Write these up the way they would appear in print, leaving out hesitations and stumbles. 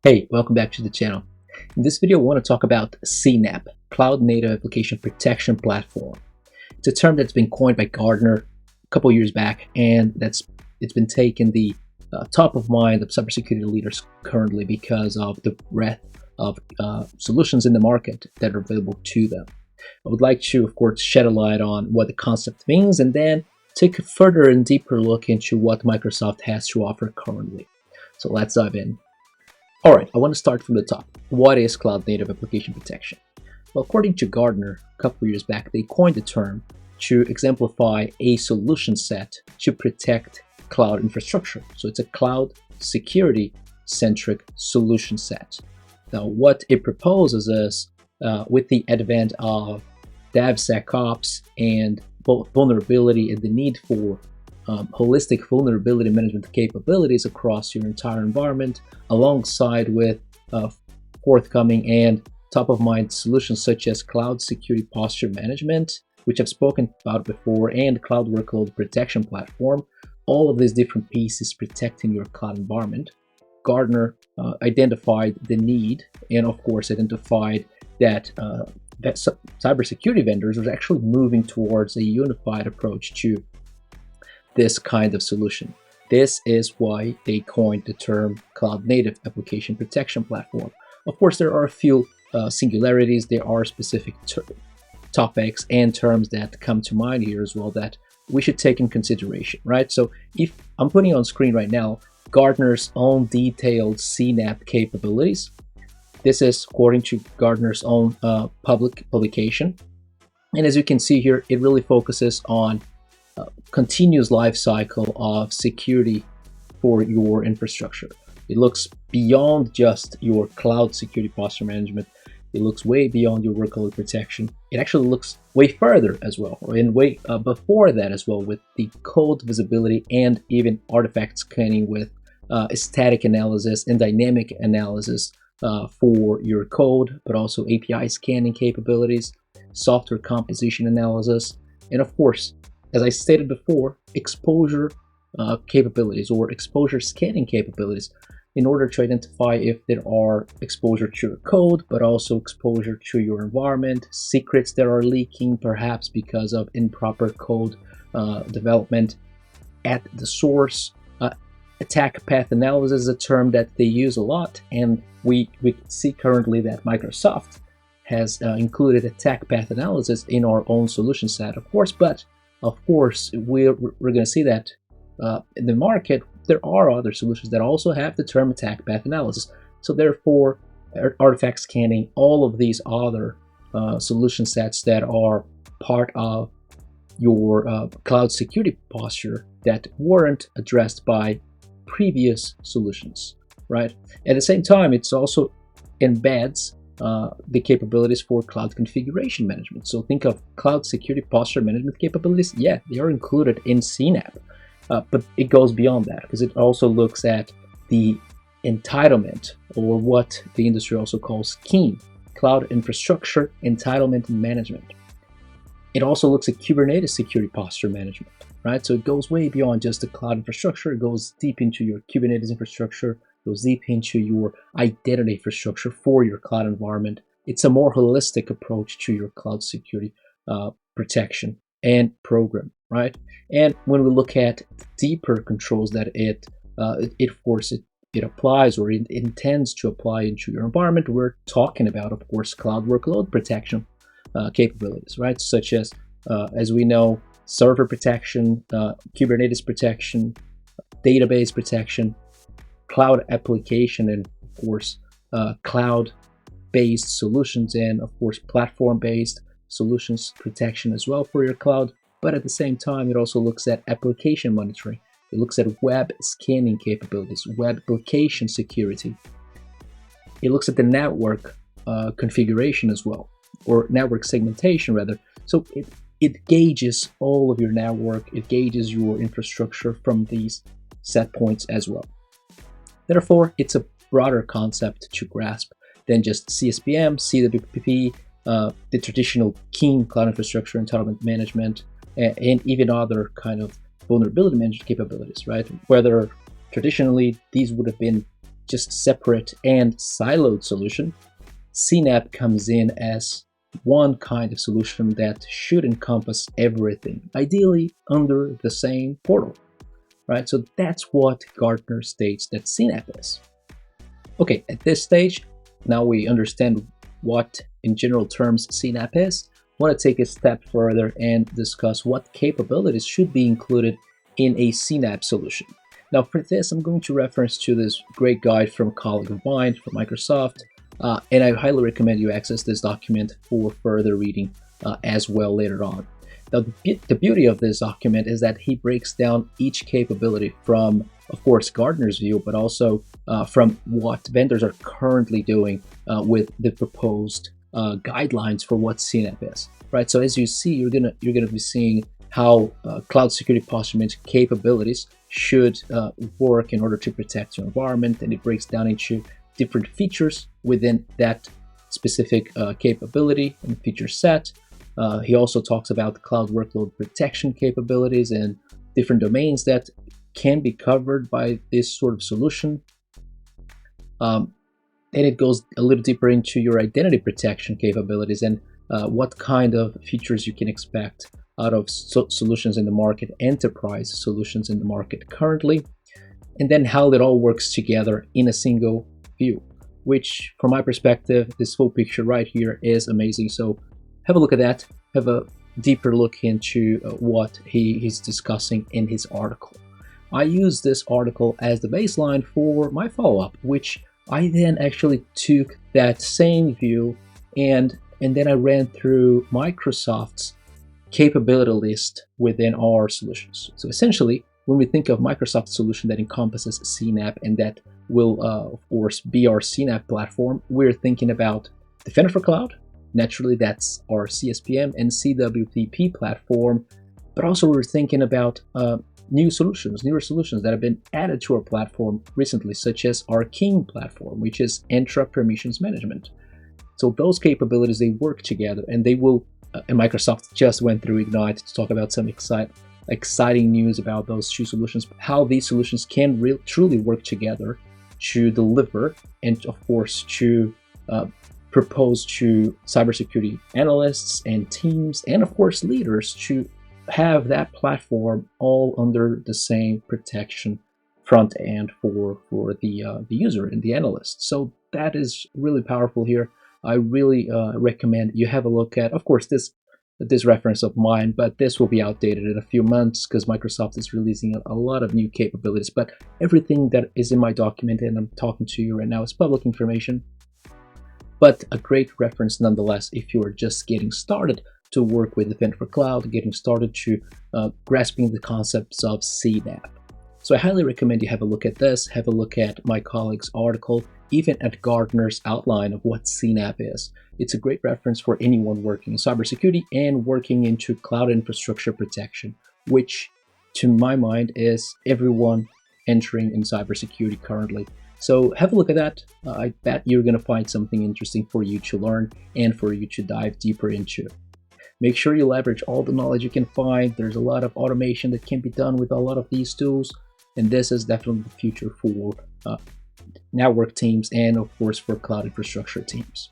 Hey, welcome back to the channel. In this video, I want to talk about CNAPP, Cloud Native Application Protection Platform. It's a term that's been coined by Gartner a couple years back, and it's been taken the top of mind of cybersecurity leaders currently because of the breadth of solutions in the market that are available to them. I would like to, of course, shed a light on what the concept means and then take a further and deeper look into what Microsoft has to offer currently. So let's dive in. Alright, I want to start from the top. What is Cloud Native Application Protection? Well, according to Gartner, a couple of years back, they coined the term to exemplify a solution set to protect cloud infrastructure. So it's a cloud security-centric solution set. Now, what it proposes is, with the advent of DevSecOps and both vulnerability and the need for holistic vulnerability management capabilities across your entire environment, alongside with forthcoming and top-of-mind solutions such as Cloud Security Posture Management, which I've spoken about before, and Cloud Workload Protection Platform, all of these different pieces protecting your cloud environment. Gartner identified the need, and of course identified that cybersecurity vendors are actually moving towards a unified approach to this kind of solution. This is why they coined the term Cloud Native Application Protection Platform. Of course, there are a few singularities. There are specific topics and terms that come to mind here as well that we should take in consideration, right? So if I'm putting on screen right now Gartner's own detailed CNAPP capabilities. This is according to Gartner's own public publication. And as you can see here, it really focuses on continuous life cycle of security for your infrastructure. It looks beyond just your cloud security posture management. It looks way beyond your workload protection. It actually looks way further as well, or in way before that as well, with the code visibility and even artifact scanning with static analysis and dynamic analysis for your code, but also API scanning capabilities, software composition analysis, and of course, as I stated before, exposure capabilities or exposure scanning capabilities in order to identify if there are exposure to your code, but also exposure to your environment, secrets that are leaking perhaps because of improper code development at the source. Attack path analysis is a term that they use a lot, and we see currently that Microsoft has included attack path analysis in our own solution set, of course, but of course, we're going to see that in the market, there are other solutions that also have the term attack path analysis. So therefore, artifact scanning, all of these other solution sets that are part of your cloud security posture that weren't addressed by previous solutions, right? At the same time, it's also embeds the capabilities for cloud configuration management. So think of cloud security posture management capabilities. Yeah, they are included in CNAPP, but it goes beyond that because it also looks at the entitlement, or what the industry also calls CIEM, Cloud Infrastructure Entitlement Management. It also looks at Kubernetes security posture management, right? So it goes way beyond just the cloud infrastructure. It goes deep into your Kubernetes infrastructure, goes deep into your identity infrastructure for your cloud environment. It's a more holistic approach to your cloud security protection and program, right? And when we look at deeper controls that it applies, or it intends to apply into your environment, we're talking about, of course, cloud workload protection capabilities, right? Such as we know, server protection, Kubernetes protection, database protection, cloud application, and of course cloud-based solutions, and of course platform-based solutions protection as well for your cloud. But at the same time, it also looks at application monitoring. It looks at web scanning capabilities, web application security. It looks at the network configuration as well, or network segmentation rather. So it gauges all of your network, it gauges your infrastructure from these set points as well. Therefore, it's a broader concept to grasp than just CSPM, CWPP, the traditional CIEM, Cloud Infrastructure Entitlement Management, and even other kind of vulnerability management capabilities, right? Whether traditionally these would have been just separate and siloed solution, CNAPP comes in as one kind of solution that should encompass everything, ideally under the same portal, right? So that's what Gartner states that CNAPP is. Okay, at this stage, now we understand what, in general terms, CNAPP is. I want to take a step further and discuss what capabilities should be included in a CNAPP solution. Now, for this, I'm going to reference to this great guide from a colleague of mine from Microsoft, and I highly recommend you access this document for further reading as well later on. Now, the beauty of this document is that he breaks down each capability from, of course, Gartner's view, but also from what vendors are currently doing with the proposed guidelines for what CNAPP is, right? So as you see, you're gonna be seeing how cloud security posture management capabilities should work in order to protect your environment, and it breaks down into different features within that specific capability and feature set. He also talks about cloud workload protection capabilities and different domains that can be covered by this sort of solution. And it goes a little deeper into your identity protection capabilities and what kind of features you can expect out of solutions in the market, enterprise solutions in the market currently, and then how that all works together in a single view, which from my perspective, this full picture right here is amazing. So have a look at that, have a deeper look into what he's discussing in his article. I use this article as the baseline for my follow-up, which I then actually took that same view and then I ran through Microsoft's capability list within our solutions. So essentially, when we think of Microsoft's solution that encompasses CNAPP and that will, of course, be our CNAPP platform, we're thinking about Defender for Cloud. Naturally, that's our CSPM and CWPP platform, but also we're thinking about newer solutions that have been added to our platform recently, such as our King platform, which is Entra Permissions Management. So those capabilities, they work together, and they will, and Microsoft just went through Ignite to talk about some exciting news about those two solutions, how these solutions can truly work together to deliver and, of course, to propose to cybersecurity analysts and teams and, of course, leaders to have that platform all under the same protection front end for the user and the analyst. So that is really powerful here. I really recommend you have a look at, of course, this reference of mine, but this will be outdated in a few months because Microsoft is releasing a lot of new capabilities. But everything that is in my document and I'm talking to you right now is public information, but a great reference nonetheless if you are just getting started to work with Defender for Cloud, getting started to grasping the concepts of CNAPP. So I highly recommend you have a look at this, have a look at my colleague's article, even at Gartner's outline of what CNAPP is. It's a great reference for anyone working in cybersecurity and working into cloud infrastructure protection, which to my mind is everyone entering in cybersecurity currently. So have a look at that. I bet you're going to find something interesting for you to learn and for you to dive deeper into. Make sure you leverage all the knowledge you can find. There's a lot of automation that can be done with a lot of these tools, and this is definitely the future for network teams and, of course, for cloud infrastructure teams.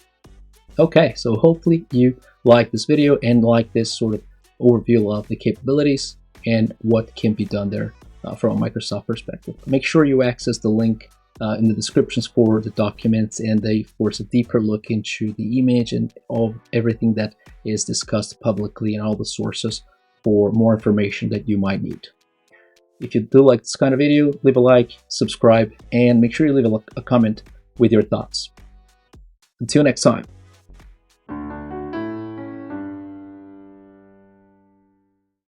Okay, so hopefully you like this video and like this sort of overview of the capabilities and what can be done there from a Microsoft perspective. Make sure you access the link in the descriptions for the documents and, of course, a deeper look into the image and everything that is discussed publicly and all the sources for more information that you might need. If you do like this kind of video, leave a like, subscribe, and make sure you leave a comment with your thoughts. Until next time.